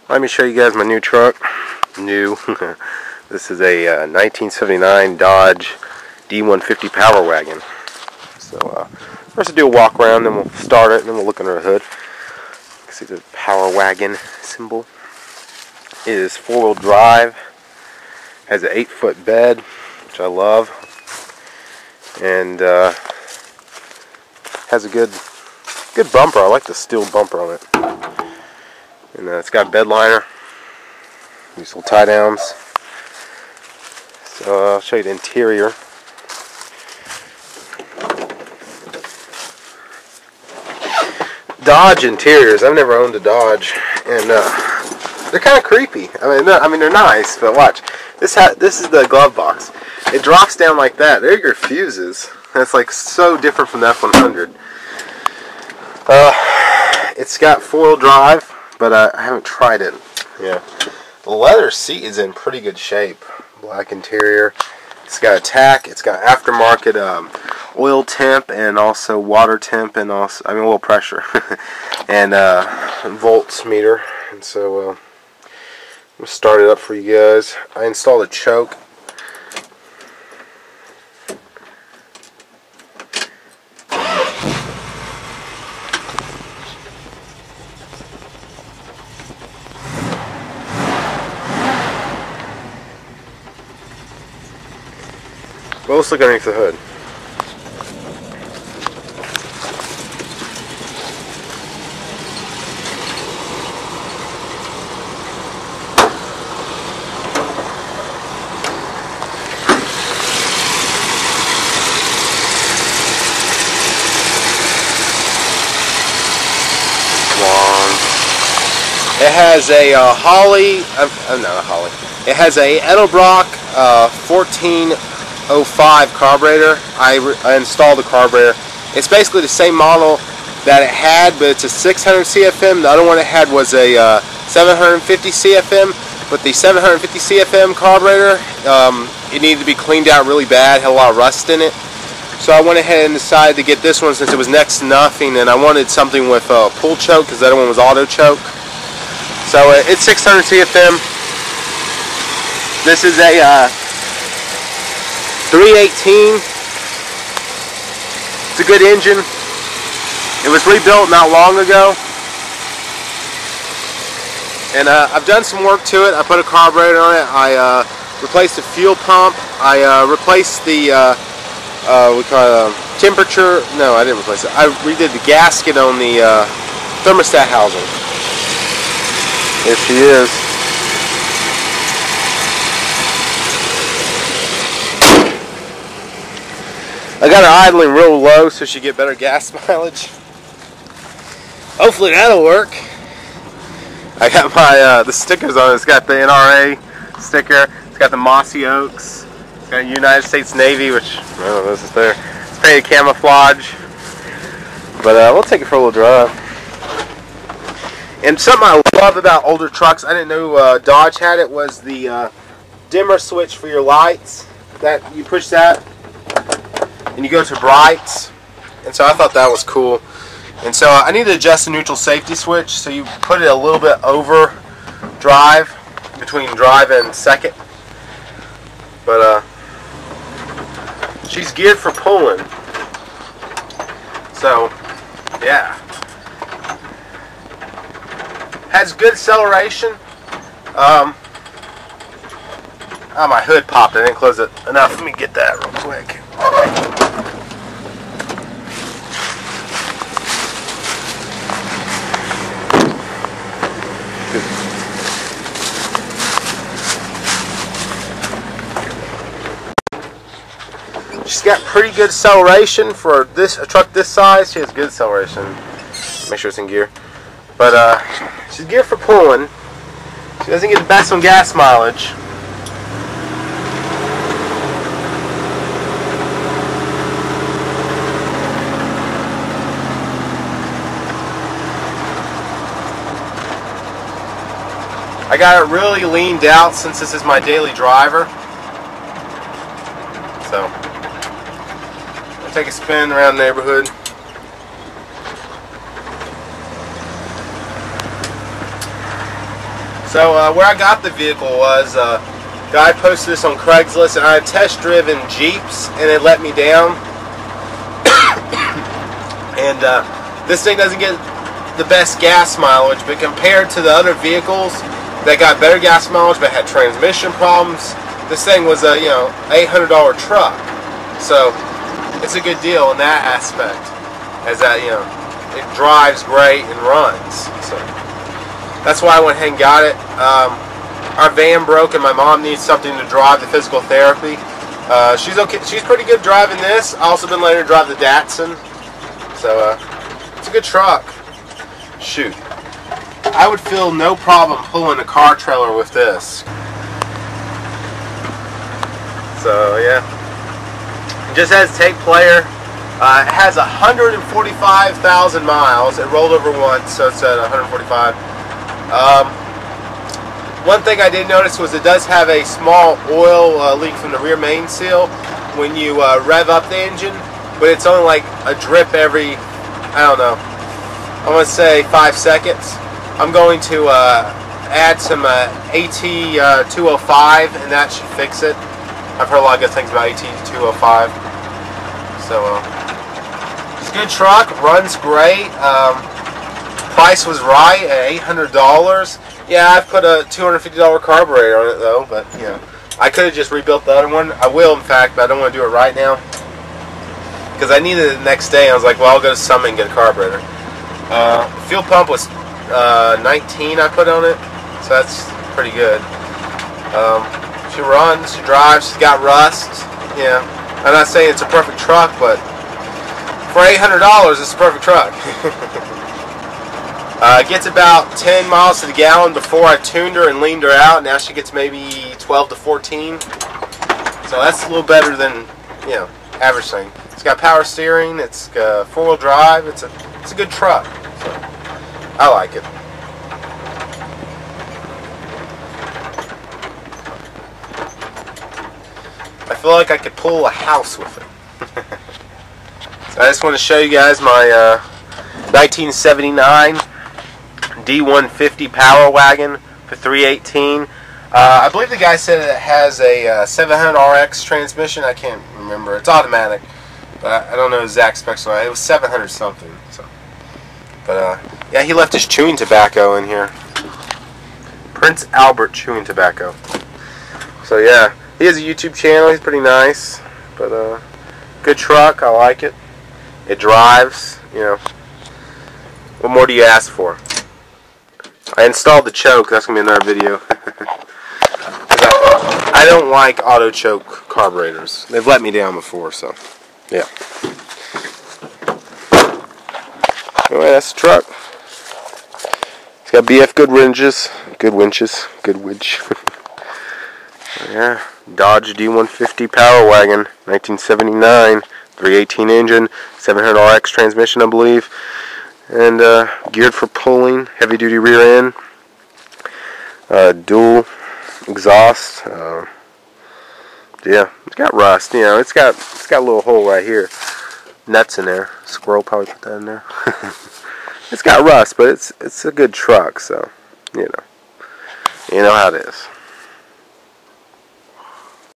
Let me show you guys my new truck. New. This is a 1979 Dodge D150 Power Wagon. So first we'll do a walk around, then we'll start it, and then we'll look under the hood. You can see the Power Wagon symbol. It is 4-wheel drive. Has an 8-foot bed, which I love, and has a good bumper. I like the steel bumper on it. And it's got bed liner, these little tie downs. So I'll show you the interior. Dodge interiors. I've never owned a Dodge, and they're kind of creepy. I mean they're nice, but watch. This is the glove box. It drops down like that. There are your fuses. That's like so different from the F100. It's got 4-wheel drive, but I haven't tried it. Yeah, the leather seat is in pretty good shape. Black interior. It's got a tack. It's got aftermarket oil temp and also water temp and also oil pressure and volts meter. And so I'm gonna start it up for you guys. I installed a choke. Well, let's look underneath the hood. It has a It has a Edelbrock 1405 carburetor. I installed the carburetor. It's basically the same model that it had, but it's a 600 CFM. The other one it had was a 750 CFM. But the 750 CFM carburetor, it needed to be cleaned out really bad. Had a lot of rust in it. So I went ahead and decided to get this one since it was next to nothing, and I wanted something with a pull choke because the other one was auto choke. So it's 600 CFM. This is a 318. It's a good engine. It was rebuilt not long ago. And I've done some work to it. I put a carburetor on it. I replaced the fuel pump. I replaced the we call it temperature. No, I didn't replace it. I redid the gasket on the thermostat housing. Here she is. I got her idling real low so she get better gas mileage. Hopefully that'll work. I got my the stickers on it. It's got the NRA sticker. It's got the Mossy Oaks. It's got United States Navy, which I don't know if this is there. It's painted camouflage. But we'll take it for a little drive. And something I love about older trucks, I didn't know Dodge had it, was the dimmer switch for your lights. That you push that and you go to brights. And so I thought that was cool. And so I need to adjust the neutral safety switch, so you put it a little bit over drive, between drive and second. But she's geared for pulling. So yeah. Has good acceleration. Oh, my hood popped. I didn't close it enough. Let me get that real quick. She's got pretty good acceleration for a truck this size. She has good acceleration. Make sure it's in gear. But she's geared for pulling. She doesn't get the best on gas mileage. I got it really leaned out since this is my daily driver. So I'll take a spin around the neighborhood. So where I got the vehicle was, guy posted this on Craigslist, and I had test driven Jeeps, and it let me down. And this thing doesn't get the best gas mileage, but compared to the other vehicles that got better gas mileage but had transmission problems, this thing was a $800 truck. So it's a good deal in that aspect, as that it drives great and runs. So that's why I went ahead and got it. Our van broke, and my mom needs something to drive the physical therapy. She's okay. She's pretty good driving this. I also been letting her drive the Datsun. So it's a good truck. Shoot, I would feel no problem pulling a car trailer with this. So yeah, it just has tape player. It has 145,000 miles. It rolled over once, so it's at 145. One thing I did notice was it does have a small oil leak from the rear main seal when you rev up the engine, but it's only like a drip every, I don't know, I want to say 5 seconds. I'm going to add some AT205, and that should fix it. I've heard a lot of good things about AT205. So it's a good truck, runs great. Price was right at $800. Yeah, I've put a $250 carburetor on it though, but I could have just rebuilt the other one. I will, in fact, but I don't want to do it right now because I needed it the next day. I was like, well, I'll go to Summit and get a carburetor. Fuel pump was 19 I put on it, so that's pretty good. She runs, she drives, she's got rust. I'm not saying it's a perfect truck, but for $800, it's a perfect truck. Gets about 10 miles to the gallon. Before I tuned her and leaned her out. Now she gets maybe 12 to 14. So that's a little better than average thing. It's got power steering. It's four-wheel drive. It's a good truck. So I like it. I feel like I could pull a house with it. So I just want to show you guys my 1979 D150 Power Wagon for $318. I believe the guy said it has a 700RX transmission. I can't remember. It's automatic, but I don't know the exact specs. It was 700 something. So, but yeah, he left his chewing tobacco in here. Prince Albert chewing tobacco. So yeah, he has a YouTube channel. He's pretty nice, but good truck. I like it. It drives. What more do you ask for? I installed the choke. That's going to be another video. I don't like auto choke carburetors. They've let me down before, so yeah. Anyway, that's the truck. It's got BF good winches. Good winch. Yeah, Dodge D150 Power Wagon, 1979, 318 engine, 700RX transmission, I believe. And geared for pulling, heavy duty rear end, dual exhaust. Yeah, it's got rust. It's got a little hole right here, nuts in there. Squirrel probably put that in there. It's got rust, but it's a good truck. So you know how it is.